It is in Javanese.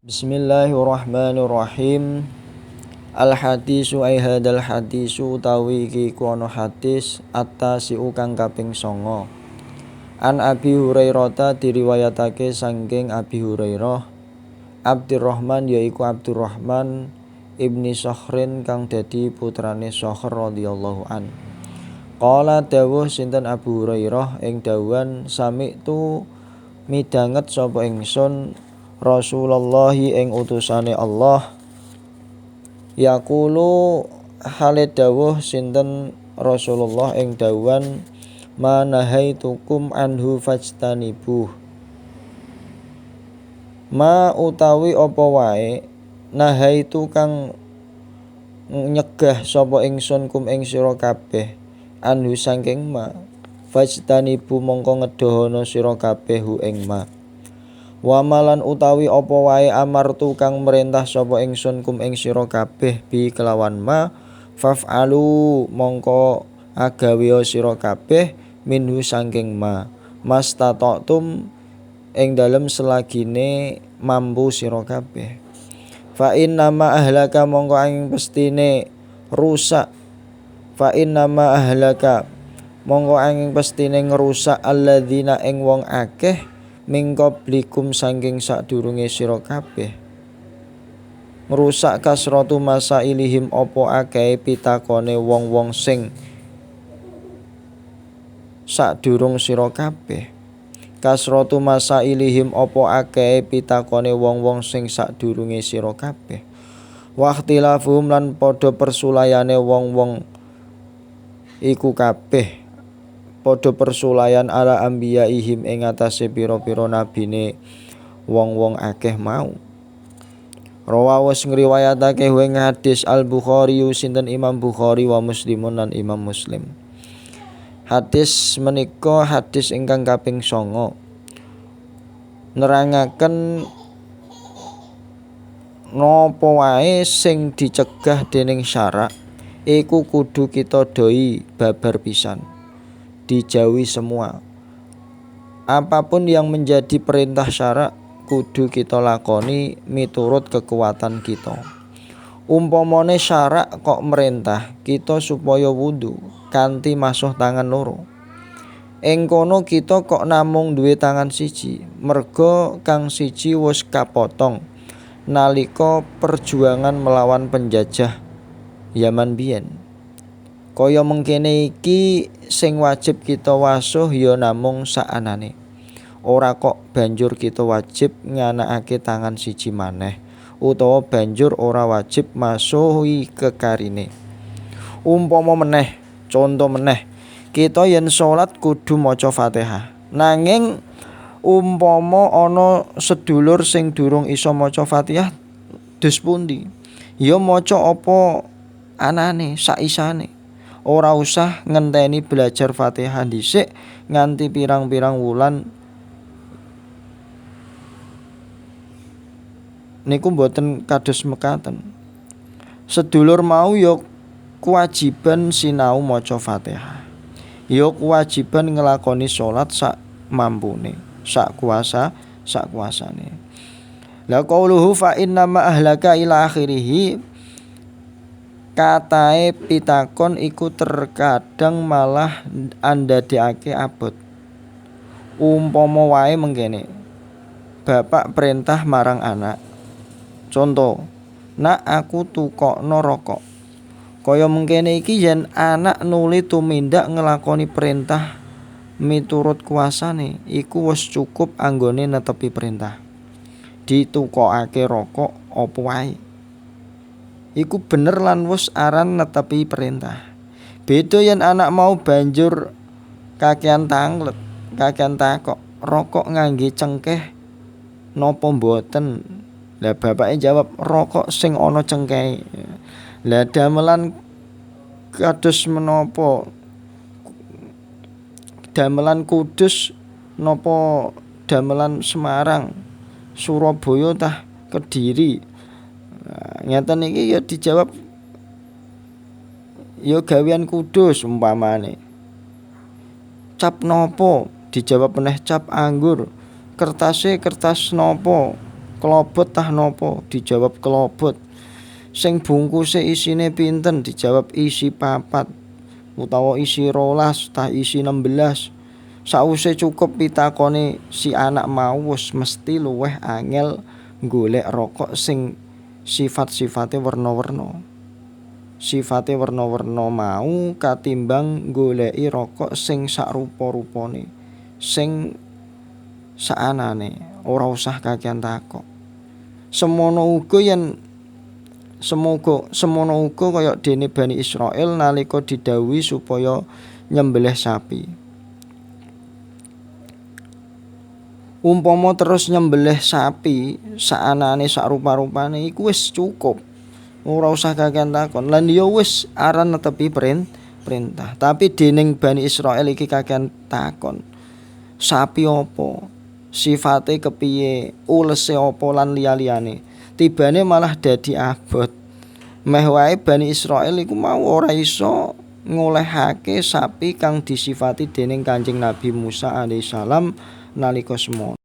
Bismillahirrahmanirrahim. Al-hadisu ai hadal hadisu utawi iki kono hadis at-tasi'u kang kaping 9. An Abi Hurairah diriwayatake saking Abi Hurairah Abdurrahman yaiku Abdurrahman ibni Sakhrin kang dadi putrane Sakhr radhiyallahu an. Qala dawuh sinten Abu Hurairah ing dawuhan sami'tu midanget sapa ingsun Rasulullah ing utusane Allah yaqulu hale dawuh sinten Rasulullah ing dawuhan manahaitukum anhu fajtanibuh. Ma utawi apa wae nahaitu kang nyegah sapa ingsun kum ing sira kabeh anhu saking ma fajtanibu mongko ngedohono sira kabeh hu ing ma. Wa malan utawi apa wae amartu kang merintah sapa ingsun kum ing sira kabeh bi kelawan ma faf'alu mongko agawe sira kabeh minhu saking ma mastata'tum ing dalem selagine mampu sira kabeh. Fa inna ma ahlaka mongko ing pestine rusak fa inna ma ahlaka mongko ing pestine ngrusak alladzina ing wong akeh mingkoblikum saking sadurunge sira kabeh ngrusak kasratu masailihim apa akeh pitakone wong-wong sing sadurung sira kabeh kasratu masailihim apa akeh pitakone wong-wong sing sadurunge sira kabeh waqtilafuhum lan padha persulayane wong-wong iku kabeh padha persulayan ala ambiyaihim ing atase pira-pira nabine wong-wong akeh mau. Rawahus ngriwayatake ing hadis Al-Bukhari sinten Imam Bukhari wa Muslimun lan Imam Muslim. Hadis menika hadis ingkang kaping 9. Nerangaken napa wae sing dicegah dening syarak iku kudu kita doi babar pisan. Dijauhi semua. Apapun yang menjadi perintah syarak kudu kita lakoni miturut kekuatan kita. Umpamane syarak kok merintah kita supaya wudu kanthi masuh tangan loro. Ing kono kita kok namung duwe tangan siji, merga kang siji wis kapotong nalika perjuangan melawan penjajah Yaman biyen. Kaya mengkene iki sing wajib kita wasuh ya namung saanane. Ora kok banjur kita wajib nganakake tangan siji maneh utawa banjur ora wajib masuhi kekarine. Umpama meneh, conto meneh, kita yen salat kudu maca Fatihah. Nanging umpama ana sedulur sing durung iso maca Fatihah dus pundi? Ya maca apa anane saisane. Ora usah ngenteni belajar Fatihah dhisik nganti pirang-pirang wulan. Niku mboten kados mekaten. Sedulur mau ya kewajiban sinau maca Fatihah. Ya kewajiban nglakoni salat sak mampune, sak kuasane. La qauluhu fa inna ma ahlaka ila akhirih. Katae pitakon iku terkadang malah andadekake abot. Umpama wae mengkene. Bapak perintah marang anak. Contoh, nak aku tukokno rokok. Kaya mengkene iki yen anak nuli tumindak nglakoni perintah miturut kuasane, iku wis cukup anggone netepi perintah. Ditukokake rokok apa wae. Iku bener lan wis aran netepi perintah. Beda yen anak mau banjur kakean tanglet, kakean takok, rokok ngangge cengkeh napa mboten? Lah bapake jawab, rokok sing ana cengkehe. Lah damelan kados menapa? Damelan Kudus napa damelan Semarang, Surabaya tah Kediri? Ngeten iki ya dijawab ya gawean Kudus umpamane. Cap nopo? Dijawab meneh cap anggur. Kertase kertas nopo? Klobot tah nopo? Dijawab kelobot. Sing bungkuse isine pinten? Dijawab isi 4 utawa isi 12 tah isi 16. Sawise cukup pitakone si anak mau wis mesti luwih angel golek rokok sing sifat-sifate werna-werna. Sifate werna-werna mau katimbang goleki rokok sing sakrupa-rupane, sing saanane, ora usah kakean takok. Semono uga kaya dene Bani Israil nalika didhawuhi supaya nyembelih sapi. Umpama terus nyembelih sapi saanane sakrupa-rupane iku wis cukup. Ora usah kakean takon. Lan ya wis aran netepi perintah. Tapi dening Bani Israil iki kakean takon. Sapi apa? Sifate kepiye? Ulese apa lan liya-liyane. Tibane malah dadi abot. Meh wae Bani Israil iku mau ora iso ngolehake sapi kang disifati dening Kanjeng Nabi Musa alaihissalam nalika semono.